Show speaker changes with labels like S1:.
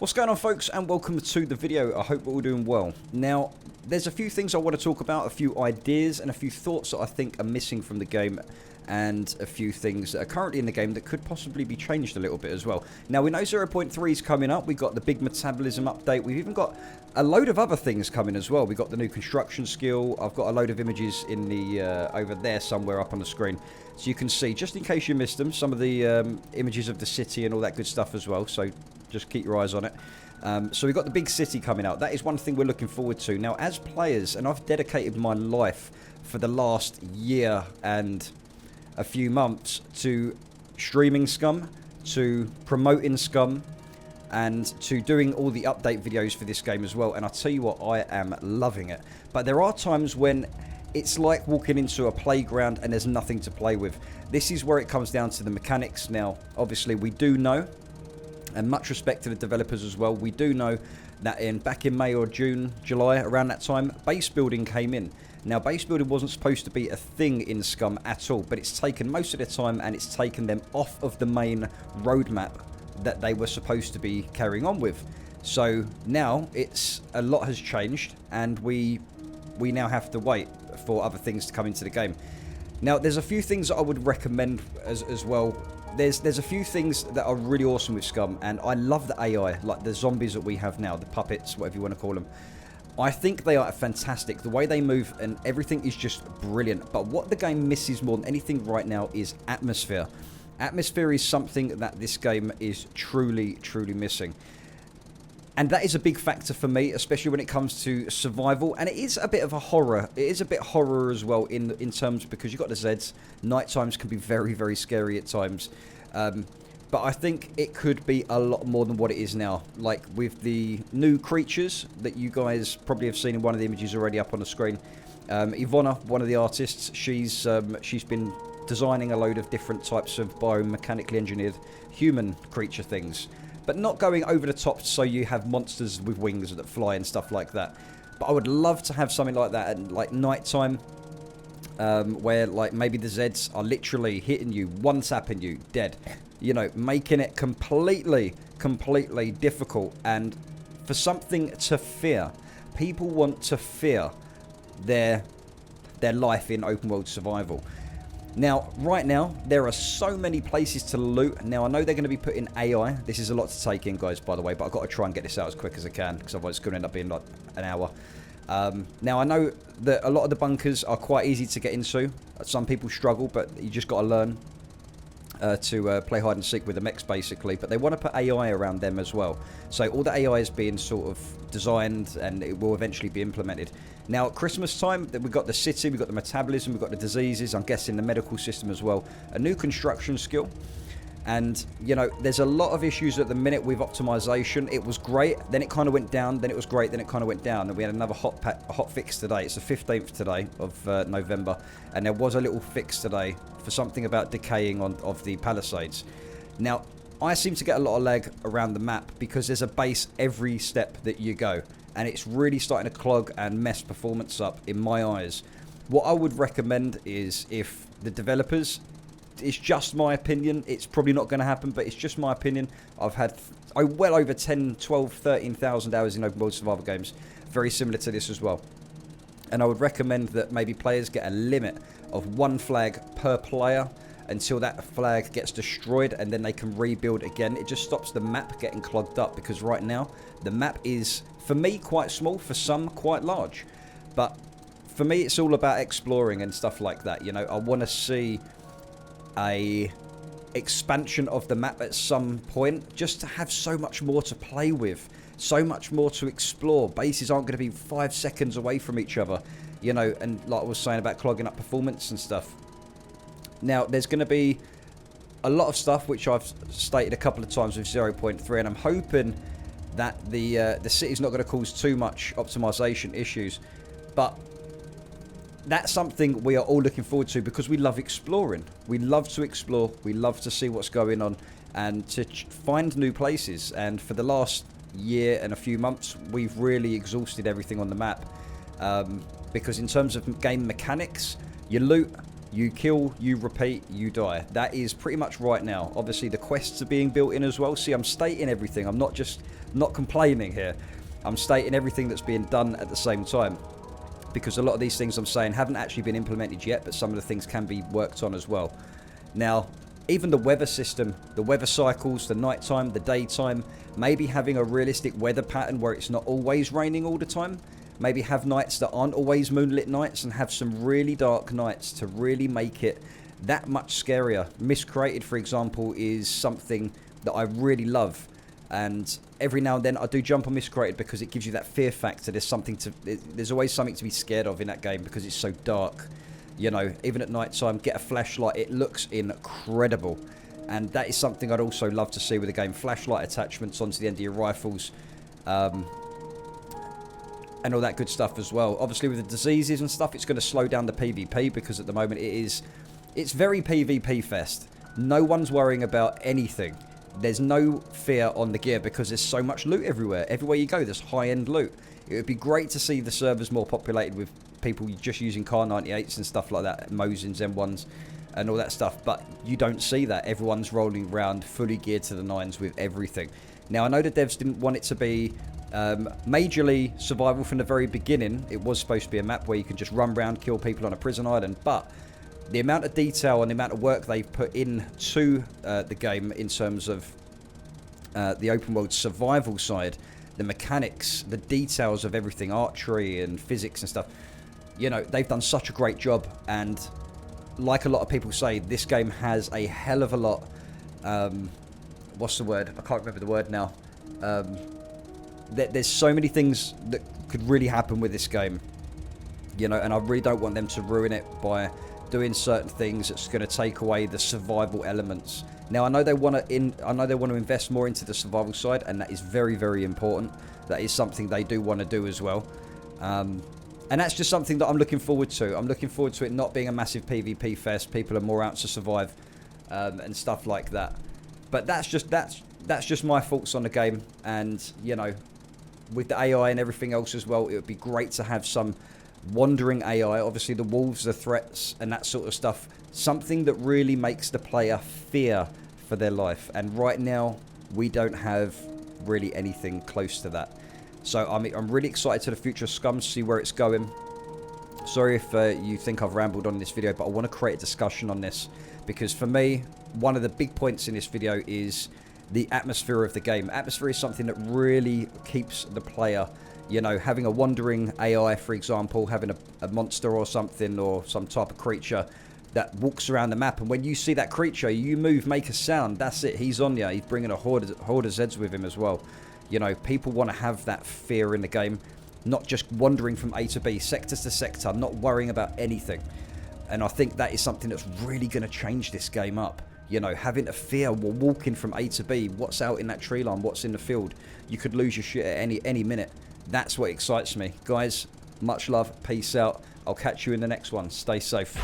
S1: What's going on, folks, and welcome to the video. I hope we're all doing well. Now, there's a few things I want to talk about, a few ideas and a few thoughts that I think are missing from the game, and a few things that are currently in the game that could possibly be changed a little bit as well. Now, we know 0.3 is coming up. We've got the big metabolism update. We've even got a load of other things coming as well. We've got the new construction skill. I've got a load of images in the over there somewhere up on the screen, so you can see, just in case you missed them, some of the images of the city and all that good stuff as well. So just keep your eyes on it. So we've got the big city coming out. That is one thing we're looking forward to. Now, as players, and I've dedicated my life for the last year and a few months to streaming Scum, to promoting Scum, and to doing all the update videos for this game as well. And I tell you what, I am loving it. But there are times when it's like walking into a playground and there's nothing to play with. This is where it comes down to the mechanics. Now, obviously, we do know, and much respect to the developers as well, we do know that back in May or June, July, around that time, base building came in. Now, base building wasn't supposed to be a thing in Scum at all, but it's taken most of their time and it's taken them off of the main roadmap that they were supposed to be carrying on with. So now a lot has changed, and we now have to wait for other things to come into the game. Now, there's a few things that I would recommend as well. There's a few things that are really awesome with Scum, and I love the AI, like the zombies that we have now, the puppets, whatever you want to call them. I think they are fantastic. The way they move and everything is just brilliant. But what the game misses more than anything right now is atmosphere. Atmosphere is something that this game is truly, truly missing. And that is a big factor for me, especially when it comes to survival. And it is a bit of a horror. It is a bit horror as well in terms, because you've got the Zeds. Night times can be very, very scary at times. But I think it could be a lot more than what it is now. Like with the new creatures that you guys probably have seen in one of the images already up on the screen. Ivona, one of the artists, she's been designing a load of different types of biomechanically engineered human creature things. But not going over the top so you have monsters with wings that fly and stuff like that. But I would love to have something like that at like nighttime, where like maybe the Zeds are literally hitting you, one-tapping you, dead. You know, making it completely difficult, and for something to fear. People want to fear their life in open world survival. Now, right now, there are so many places to loot. Now, I know they're going to be putting AI. This is a lot to take in, guys, by the way, but I've got to try and get this out as quick as I can, because otherwise it's going to end up being like an hour. Now, I know that a lot of the bunkers are quite easy to get into. Some people struggle, but you just got to learn to play hide and seek with the mechs, basically. But they want to put AI around them as well. So all the AI is being sort of designed, and it will eventually be implemented. Now, at Christmas time, we've got the city, we've got the metabolism, we've got the diseases, I'm guessing the medical system as well. A new construction skill. And, you know, there's a lot of issues at the minute with optimization. It was great, then it kind of went down, then it was great, then it kind of went down. And we had another hot fix today. It's the 15th today of November. And there was a little fix today for something about decaying of the Palisades. Now, I seem to get a lot of lag around the map because there's a base every step that you go. And it's really starting to clog and mess performance up in my eyes. What I would recommend is, if the developers, it's just my opinion, it's probably not going to happen, but it's just my opinion. I've had well over 10, 12, 13,000 hours in open world survival games, very similar to this as well. And I would recommend that maybe players get a limit of one flag per player until that flag gets destroyed, and then they can rebuild again. It just stops the map getting clogged up, because right now the map is, for me, quite small, for some quite large. But for me, it's all about exploring and stuff like that. You know, I want to see a expansion of the map at some point, just to have so much more to play with, so much more to explore. Bases aren't going to be 5 seconds away from each other, you know, and like I was saying about clogging up performance and stuff. Now, there's going to be a lot of stuff which I've stated a couple of times with 0.3, and I'm hoping that the city's not going to cause too much optimization issues. But that's something we are all looking forward to, because we love exploring. We love to explore. We love to see what's going on and to find new places. And for the last year and a few months, we've really exhausted everything on the map. Because in terms of game mechanics, you loot, You kill, you repeat, you die. That is pretty much right now. Obviously, the quests are being built in as well. See, I'm stating everything. I'm not complaining here. I'm stating everything that's being done at the same time. Because a lot of these things I'm saying haven't actually been implemented yet, but some of the things can be worked on as well. Now, even the weather system, the weather cycles, the nighttime, the daytime, maybe having a realistic weather pattern where it's not always raining all the time. Maybe have nights that aren't always moonlit nights and have some really dark nights to really make it that much scarier. Miscreated, for example, is something that I really love. And every now and then I do jump on Miscreated because it gives you that fear factor. There's always something to be scared of in that game because it's so dark. You know, even at night time, get a flashlight. It looks incredible. And that is something I'd also love to see with the game. Flashlight attachments onto the end of your rifles. And all that good stuff as well. Obviously with the diseases and stuff, it's going to slow down the PvP because at the moment it's very PvP fest. No one's worrying about anything. There's no fear on the gear because there's so much loot everywhere. Everywhere you go, there's high-end loot. It would be great to see the servers more populated with people just using Car 98s and stuff like that, Mosins, M1s, and all that stuff. But you don't see that. Everyone's rolling around fully geared to the nines with everything. Now, I know the devs didn't want it to be majorly survival from the very beginning. It was supposed to be a map where you can just run around, kill people on a prison island, but the amount of detail and the amount of work they've put into the game in terms of the open world survival side, the mechanics, the details of everything, archery and physics and stuff, you know, they've done such a great job. And like a lot of people say, this game has a hell of a lot, what's the word? I can't remember the word now. There's so many things that could really happen with this game, you know, and I really don't want them to ruin it by doing certain things that's going to take away the survival elements. Now, I know they want to invest more into the survival side, and that is very, very important. That is something they do want to do as well, and that's just something that I'm looking forward to. I'm looking forward to it not being a massive PvP fest. People are more out to survive and stuff like that. But that's just my thoughts on the game, and you know, with the AI and everything else as well, it would be great to have some wandering AI. Obviously the wolves, the threats and that sort of stuff, something that really makes the player fear for their life. And right now we don't have really anything close to that. So I'm really excited to the future of Scum, to see where it's going. Sorry if you think I've rambled on this video, but I want to create a discussion on this, because for me, one of the big points in this video is the atmosphere of the game. Atmosphere is something that really keeps the player, you know, having a wandering AI, for example, having a monster or something, or some type of creature that walks around the map, and when you see that creature, you move, make a sound, that's it, he's on you. He's bringing a horde of Zeds with him as well. You know, people want to have that fear in the game, not just wandering from A to B, sector to sector, not worrying about anything. And I think that is something that's really going to change this game up. You know, having a fear while walking from A to B, what's out in that tree line, what's in the field. You could lose your shit at any minute. That's what excites me. Guys, much love, peace out. I'll catch you in the next one. Stay safe.